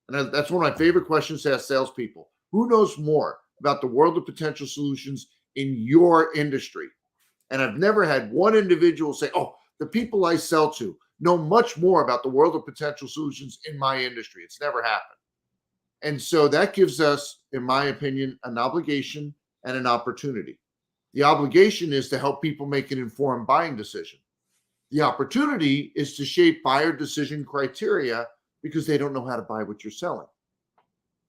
And that's one of my favorite questions to ask salespeople. Who knows more about the world of potential solutions in your industry? And I've never had one individual say, oh, the people I sell to know much more about the world of potential solutions in my industry. It's never happened. And so that gives us, in my opinion, an obligation and an opportunity. The obligation is to help people make an informed buying decision. The opportunity is to shape buyer decision criteria because they don't know how to buy what you're selling.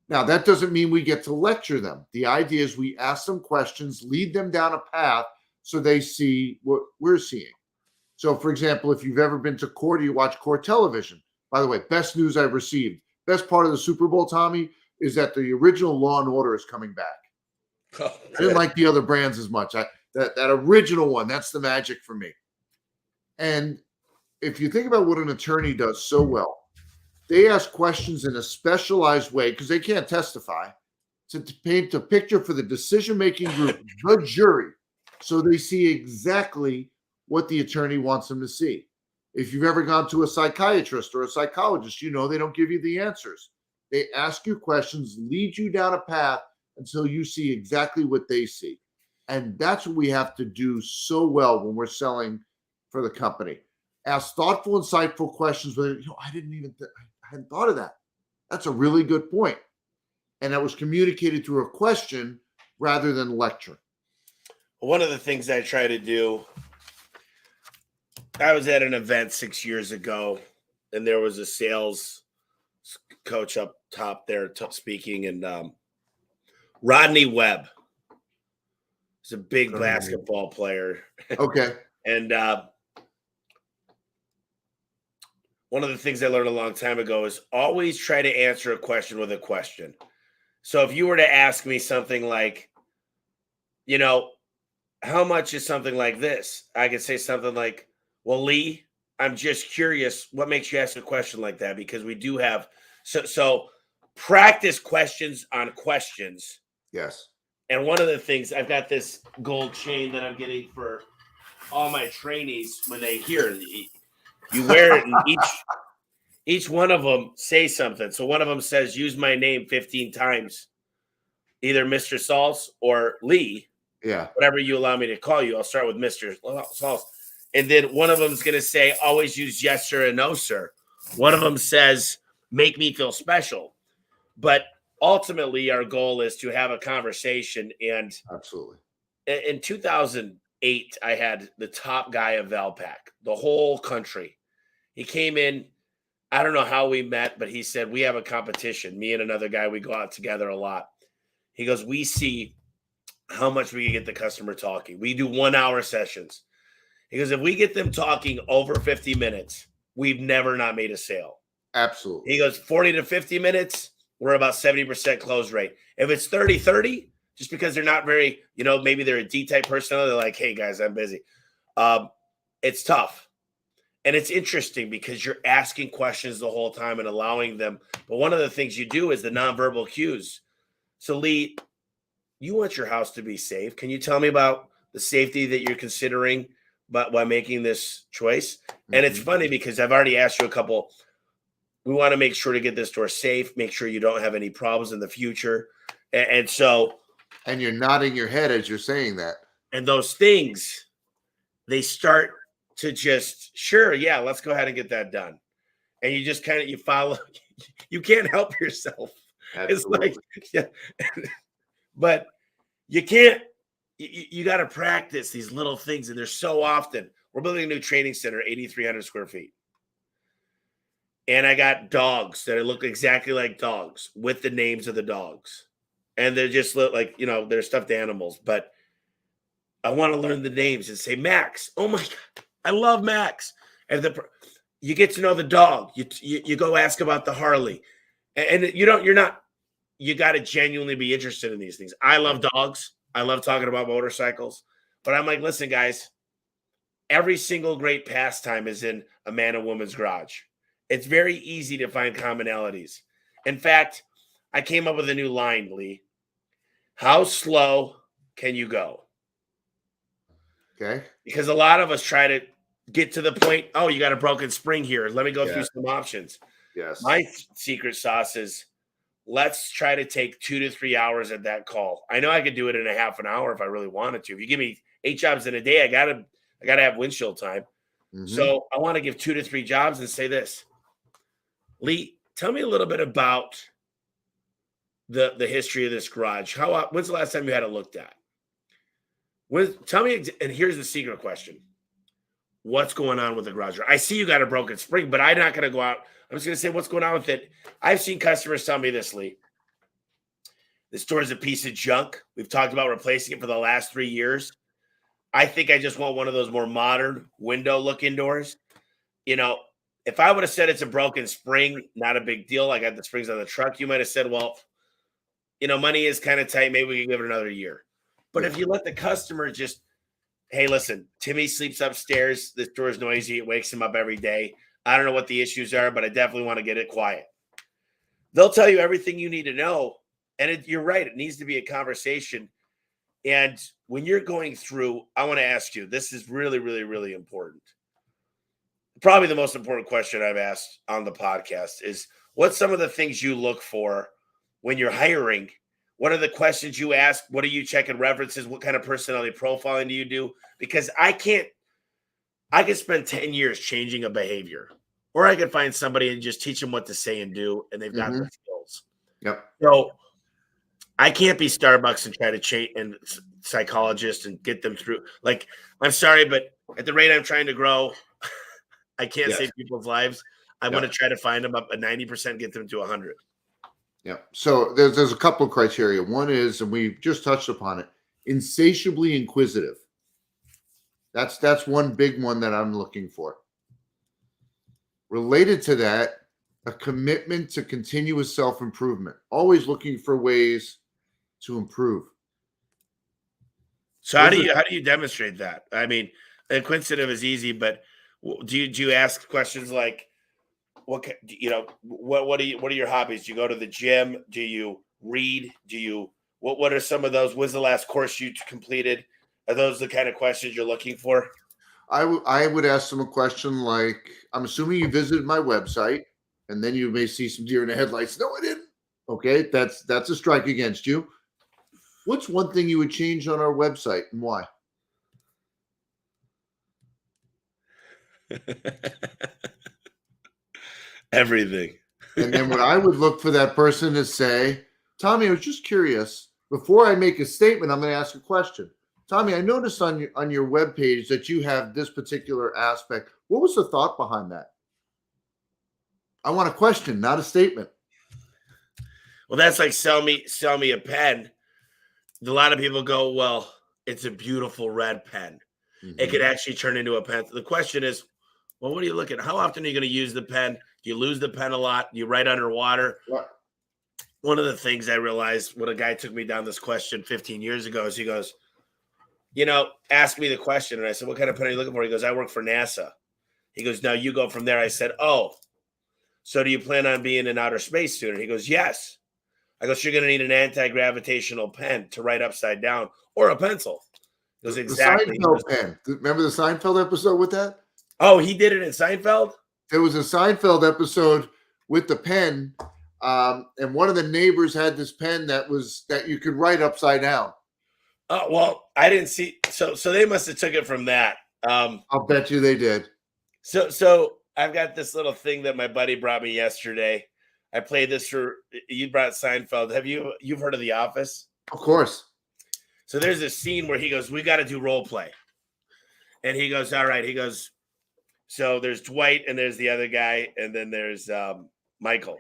Now, that doesn't mean we get to lecture them. The idea is we ask them questions, lead them down a path so they see what we're seeing. So, for example, if you've ever been to court or you watch court television, by the way, best news I've received, best part of the Super Bowl, Tommy, is that the original Law and Order is coming back. I didn't like the other brands as much. That original one, that's the magic for me. And if you think about what an attorney does so well, they ask questions in a specialized way because they can't testify to paint a picture for the decision-making group, the jury, so they see exactly what the attorney wants them to see. If you've ever gone to a psychiatrist or a psychologist, you know they don't give you the answers. They ask you questions, lead you down a path until you see exactly what they see. And that's what we have to do so well when we're selling for the company. Ask thoughtful, insightful questions. Where I hadn't thought of that. That's a really good point. And that was communicated through a question rather than lecture. One of the things I try to do, I was at an event 6 years ago, and there was a sales coach up top there speaking, and Rodney Webb is a big basketball player. Okay. And one of the things I learned a long time ago is always try to answer a question with a question. So if you were to ask me something like, how much is something like this? I could say something like, well, Lee, I'm just curious, what makes you ask a question like that? Because we do have, so practice questions on questions. Yes. And one of the things, I've got this gold chain that I'm getting for all my trainees when they hear it. You wear it, and each one of them say something. So one of them says, use my name 15 times, either Mr. Salz or Lee. Yeah. Whatever you allow me to call you. I'll start with Mr. Salz. And then one of them is going to say, always use yes, sir, and no, sir. One of them says, make me feel special. But ultimately, our goal is to have a conversation. And absolutely, in 2008, I had the top guy of Valpak, the whole country. He came in. I don't know how we met, but he said, we have a competition. Me and another guy, we go out together a lot. He goes, we see how much we can get the customer talking. We do 1 hour sessions. He goes, if we get them talking over 50 minutes, we've never not made a sale. Absolutely. He goes, 40 to 50 minutes, we're about 70% close rate. If it's 30-30, just because they're not very, maybe they're a D-type personnel, they're like, hey, guys, I'm busy. It's tough. And it's interesting because you're asking questions the whole time and allowing them. But one of the things you do is the nonverbal cues. So, Lee, you want your house to be safe. Can you tell me about the safety that you're considering while making this choice? Mm-hmm. And it's funny because I've already asked you a couple. We want to make sure to get this door safe, make sure you don't have any problems in the future. And so. And you're nodding your head as you're saying that. And those things, they start to just, sure, yeah, let's go ahead and get that done. And you just you follow, you can't help yourself. Absolutely. It's like, yeah. But you can't, you got to practice these little things. And there's so often, we're building a new training center, 8,300 square feet. And I got dogs that look exactly like dogs with the names of the dogs. And they're just like, they're stuffed animals. But I want to learn the names and say, Max, oh my God, I love Max. And you get to know the dog. You go ask about the Harley. And you got to genuinely be interested in these things. I love dogs. I love talking about motorcycles. But I'm like, listen, guys, every single great pastime is in a man and woman's garage. It's very easy to find commonalities. In fact, I came up with a new line, Lee. How slow can you go? Okay. Because a lot of us try to get to the point, oh, you got a broken spring here. Let me go through some options. Yes. My secret sauce is let's try to take 2 to 3 hours at that call. I know I could do it in a half an hour if I really wanted to. If you give me 8 jobs in a day, I gotta have windshield time. Mm-hmm. So I want to give 2 to 3 jobs and say this. Lee, tell me a little bit about the history of this garage. When's the last time you had it looked at? Tell me, and here's the secret question. What's going on with the garage? I see you got a broken spring, but I'm not going to go out. I'm just going to say what's going on with it. I've seen customers tell me this, Lee. This door is a piece of junk. We've talked about replacing it for the last 3 years. I think I just want one of those more modern window-looking doors. If I would have said it's a broken spring, not a big deal. I got the springs on the truck. You might have said, well, money is kind of tight. Maybe we can give it another year. But if you let the customer just, hey, listen, Timmy sleeps upstairs. This door is noisy. It wakes him up every day. I don't know what the issues are, but I definitely want to get it quiet. They'll tell you everything you need to know. And you're right. It needs to be a conversation. And when you're going through, I want to ask you, this is really, really, really important. probably the most important question I've asked on the podcast is what's some of the things you look for when you're hiring? What are the questions you ask? What are you checking references? What kind of personality profiling do you do? Because I could spend 10 years changing a behavior, or I could find somebody and just teach them what to say and do, and they've got the skills. Yep. So I can't be Starbucks and try to change and psychologist and get them through. Like, I'm sorry, but at the rate I'm trying to grow, I can't Yes. save people's lives. I want to try to find them up at 90%, get them to 100. Yeah. So there's a couple of criteria. One is, and we've just touched upon it, insatiably inquisitive. That's one big one that I'm looking for. Related to that, a commitment to continuous self-improvement, always looking for ways to improve. So how do you demonstrate that? I mean, inquisitive is easy, but do you ask questions like, what are your hobbies? Do you go to the gym? Do you read? What are some of those? When's the last course you completed? Are those the kind of questions you're looking for? I would ask them a question like, I'm assuming you visited my website, and then you may see some deer in the headlights. No, I didn't. Okay, that's a strike against you. What's one thing you would change on our website and why? Everything. And then what I would look for that person to say, Tommy, I was just curious. Before I make a statement, I'm going to ask a question. Tommy, I noticed on your webpage that you have this particular aspect. What was the thought behind that? I want a question, not a statement. Well, that's like sell me a pen. A lot of people go, well, it's a beautiful red pen. It could actually turn into a pen. The question is, well, what are you looking at? How often are you going to use the pen? Do you lose the pen a lot? Do you write underwater? What? One of the things I realized when a guy took me down this question 15 years ago is he goes, ask me the question. And I said, what kind of pen are you looking for? He goes, I work for NASA. He goes, now you go from there. I said, oh, so do you plan on being an outer space student? He goes, yes. I go, so you're going to need an anti-gravitational pen to write upside down or a pencil. He goes, exactly. The Seinfeld pen. Remember the Seinfeld episode with that? Oh, he did it in Seinfeld? There was a Seinfeld episode with the pen, and one of the neighbors had this pen that you could write upside down. Oh, well, I didn't see. So they must have took it from that. I'll bet you they did. So I've got this little thing that my buddy brought me yesterday. I played this for you. Brought Seinfeld. You've heard of The Office? Of course. So there's this scene where he goes, we got to do role play. And he goes, all right. He goes, so there's Dwight and there's the other guy. And then there's Michael.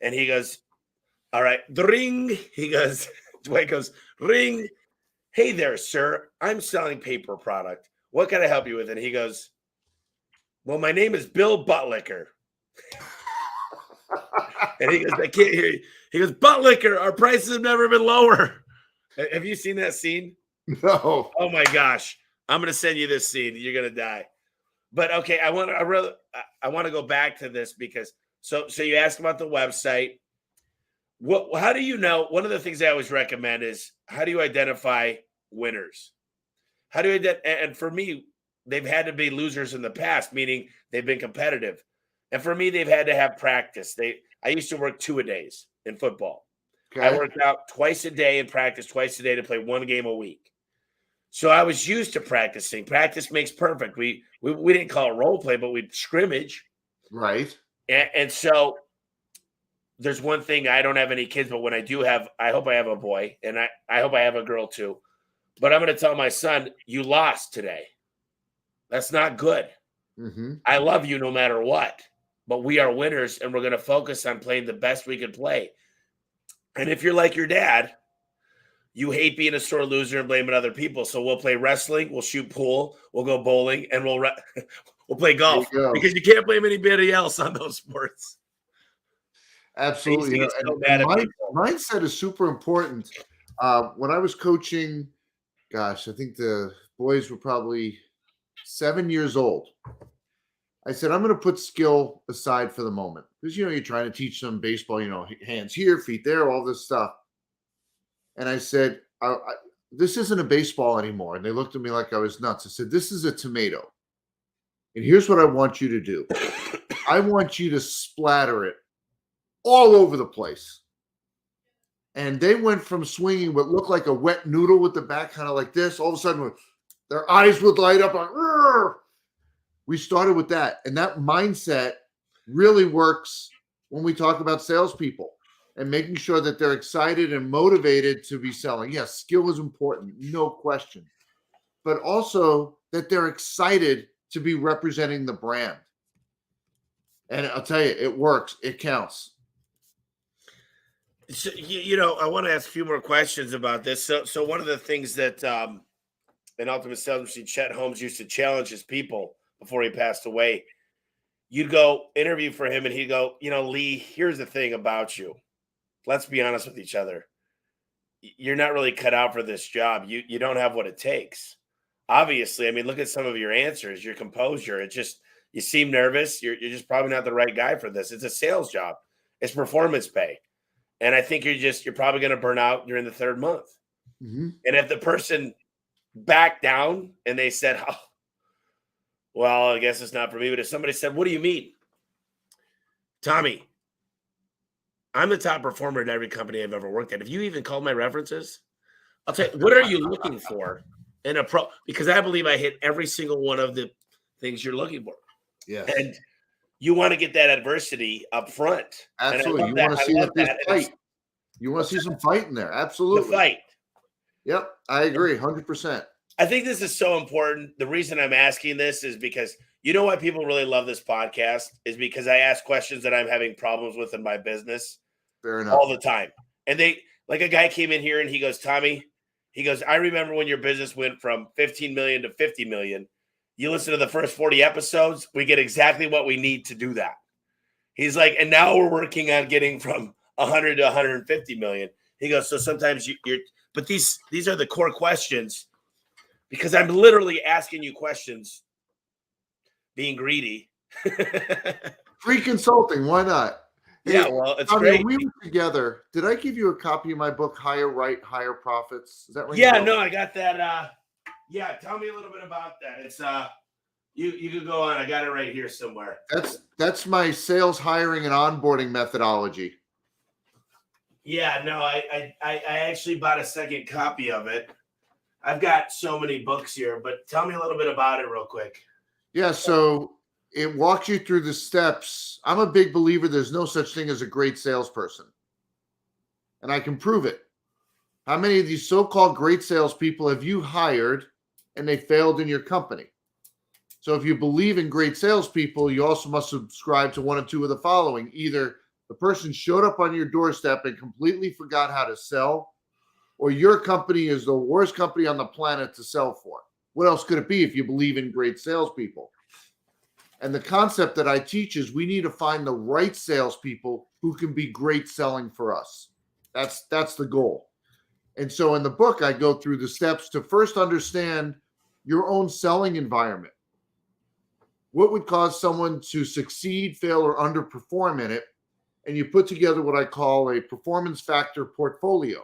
And he goes, all right, ring. He goes, Dwight goes, ring. Hey there, sir. I'm selling paper product. What can I help you with? And he goes, well, my name is Bill Buttlicker. And he goes, I can't hear you. He goes, Buttlicker, our prices have never been lower. Have you seen that scene? No. Oh my gosh. I'm going to send you this scene. You're going to die. But okay, I want to go back to this because so you asked about the website. How do you know? One of the things I always recommend is how do you identify winners? How do you and for me, they've had to be losers in the past, meaning they've been competitive. And for me, they've had to have practice. I used to work 2-a-days in football. Okay. I worked out twice a day and practice twice a day to play one game a week. So I was used to practicing. Practice makes perfect. We didn't call it role play, but we'd scrimmage. Right. And so there's one thing. I don't have any kids, but when I do have, I hope I have a boy, and I hope I have a girl too. But I'm going to tell my son, you lost today. That's not good. Mm-hmm. I love you no matter what. But we are winners, and we're going to focus on playing the best we can play. And if you're like your dad, you hate being a sore loser and blaming other people. So we'll play wrestling, we'll shoot pool, we'll go bowling, and we'll play golf because you can't blame anybody else on those sports. Absolutely. Mindset is super important. When I was coaching, gosh, I think the boys were probably 7 years old. I said, I'm going to put skill aside for the moment because, you're trying to teach them baseball, hands here, feet there, all this stuff. And I said, this isn't a baseball anymore. And they looked at me like I was nuts. I said, this is a tomato. And here's what I want you to do. I want you to splatter it all over the place. And they went from swinging what looked like a wet noodle with the back kind of like this. All of a sudden, their eyes would light up. Like, "Rrr." We started with that. And that mindset really works when we talk about salespeople and making sure that they're excited and motivated to be selling. Yes, skill is important, no question. But also that they're excited to be representing the brand. And I'll tell you, it works. It counts. So, I want to ask a few more questions about this. So one of the things that an ultimate salesman, Chet Holmes, used to challenge his people before he passed away. You'd go interview for him, and he'd go, Lee, here's the thing about you. Let's be honest with each other. You're not really cut out for this job. You don't have what it takes. Obviously, I mean, look at some of your answers, your composure. It just, you seem nervous. You're just probably not the right guy for this. It's a sales job. It's performance pay. And I think you're probably going to burn out during the third month. Mm-hmm. And if the person backed down and they said, oh, well, I guess it's not for me. But if somebody said, what do you mean? Tommy, I'm the top performer at every company I've ever worked at. If you even called my references, I'll tell you, what are you looking for in a pro? Because I believe I hit every single one of the things you're looking for. Yes. And you want to get that adversity up front. Absolutely. You want to see that fight. You want to see some fight in there. Absolutely. The fight. Yep. I agree 100%. I think this is so important. The reason I'm asking this is because you know why people really love this podcast is because I ask questions that I'm having problems with in my business. Fair enough. All the time. And like a guy came in here and he goes, Tommy, I remember when your business went from 15 million to 50 million. You listen to the first 40 episodes, we get exactly what we need to do that. He's like, and now we're working on getting from 100 to 150 million. He goes, so sometimes but these are the core questions because I'm literally asking you questions, being greedy. Free consulting, why not? Yeah, well, it's great. We were together. Did I give you a copy of my book, Higher Right, Higher Profits? Is that right? Yeah, no, I got that. Yeah, tell me a little bit about that. It's you could go on. I got it right here somewhere. That's my sales, hiring, and onboarding methodology. Yeah, no, I actually bought a second copy of it. I've got so many books here, but tell me a little bit about it real quick. Yeah, so it walks you through the steps. I'm a big believer there's no such thing as a great salesperson. And I can prove it. How many of these so-called great salespeople have you hired and they failed in your company? So if you believe in great salespeople, you also must subscribe to one or two of the following. Either the person showed up on your doorstep and completely forgot how to sell, or your company is the worst company on the planet to sell for. What else could it be if you believe in great salespeople? And the concept that I teach is we need to find the right salespeople who can be great selling for us. That's the goal. And so in the book, I go through the steps to first understand your own selling environment. What would cause someone to succeed, fail, or underperform in it? And you put together what I call a performance factor portfolio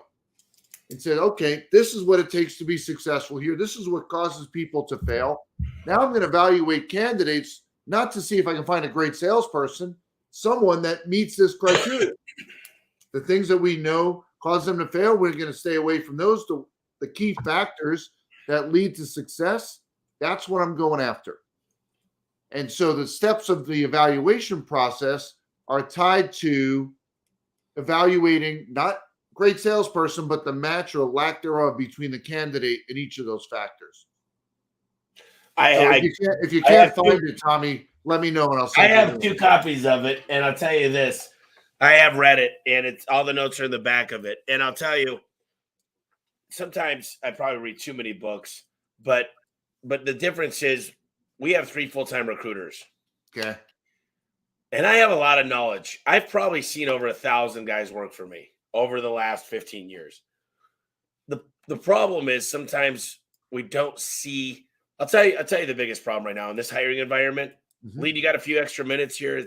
and said, okay, this is what it takes to be successful here. This is what causes people to fail. Now I'm going to evaluate candidates, not to see if I can find a great salesperson, someone that meets this criteria. The things that we know cause them to fail, we're going to stay away from those. The key factors that lead to success, that's what I'm going after. And so the steps of the evaluation process are tied to evaluating not great salesperson, but the match or lack thereof between the candidate and each of those factors. If you can't find it, Tommy, let me know and I'll send I have 2 copies of it, and I'll tell you this. I have read it, and it's all the notes are in the back of it. And I'll tell you, sometimes I probably read too many books, but the difference is we have 3 full-time recruiters. Okay. And I have a lot of knowledge. I've probably seen over 1,000 guys work for me over the last 15 years. The problem is sometimes we don't see. I'll tell you the biggest problem right now in this hiring environment. Mm-hmm. Lee, you got a few extra minutes here?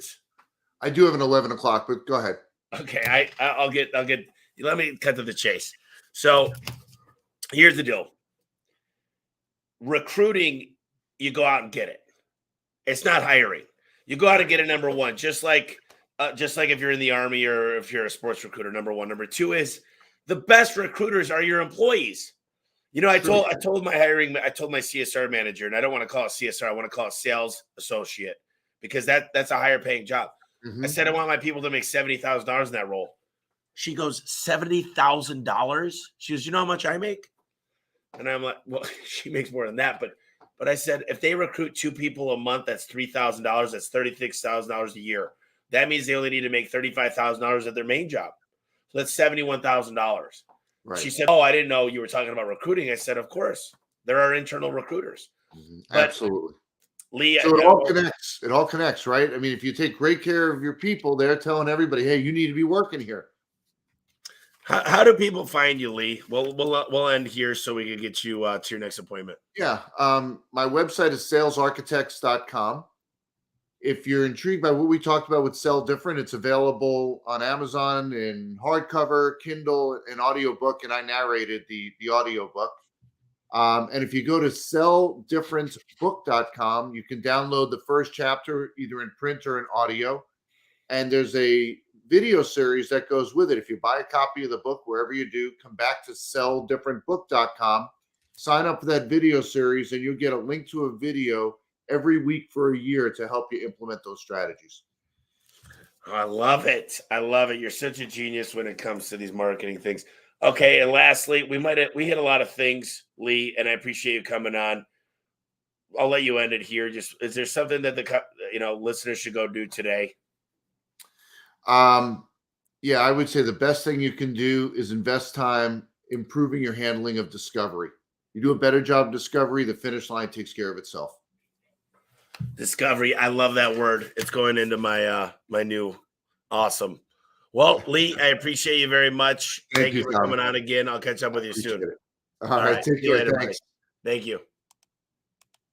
I do have an 11 o'clock, but go ahead. Okay, I'll get. Let me cut to the chase. So here's the deal. Recruiting, you go out and get it. It's not hiring. You go out and get a number one, just like if you're in the Army or if you're a sports recruiter. Number one. Number two is the best recruiters are your employees. You know, I told my CSR manager, and I don't want to call it CSR. I want to call it sales associate because that's a higher paying job. I said I want my people to make $70,000 in that role. She goes, $70,000. She goes, you know how much I make? And I'm like, well, she makes more than that, but I said, if they recruit 2 people a month, that's $3,000. That's $36,000 a year. That means they only need to make $35,000 at their main job. So that's $71,000. Right. She said, oh, I didn't know you were talking about recruiting. I said, of course. There are internal recruiters. Absolutely. Lee, so it all connects. It all connects, right? I mean, if you take great care of your people, they're telling everybody, hey, you need to be working here. How do people find you, Lee? We'll end here so we can get you to your next appointment. Yeah. My website is salesarchitects.com. If you're intrigued by what we talked about with Sell Different, it's available on Amazon in hardcover, Kindle, and audiobook, and I narrated the audiobook. And if you go to selldifferentbook.com, you can download the first chapter either in print or in audio. And there's a video series that goes with it. If you buy a copy of the book, wherever you do, come back to selldifferentbook.com, sign up for that video series, and you'll get a link to a video every week for a year to help you implement those strategies. I love it. I love it. You're such a genius when it comes to these marketing things. Okay, and lastly, we hit a lot of things, Lee, and I appreciate you coming on. I'll let you end it here. Just, is there something that the listeners should go do today? Yeah, I would say the best thing you can do is invest time improving your handling of discovery. You do a better job of discovery, the finish line takes care of itself. Discovery. I love that word. It's going into my my new awesome. Well, Lee, I appreciate you very much. Thank you for coming on again. I'll catch up with you soon. All right. Take care. Thanks. Thank you.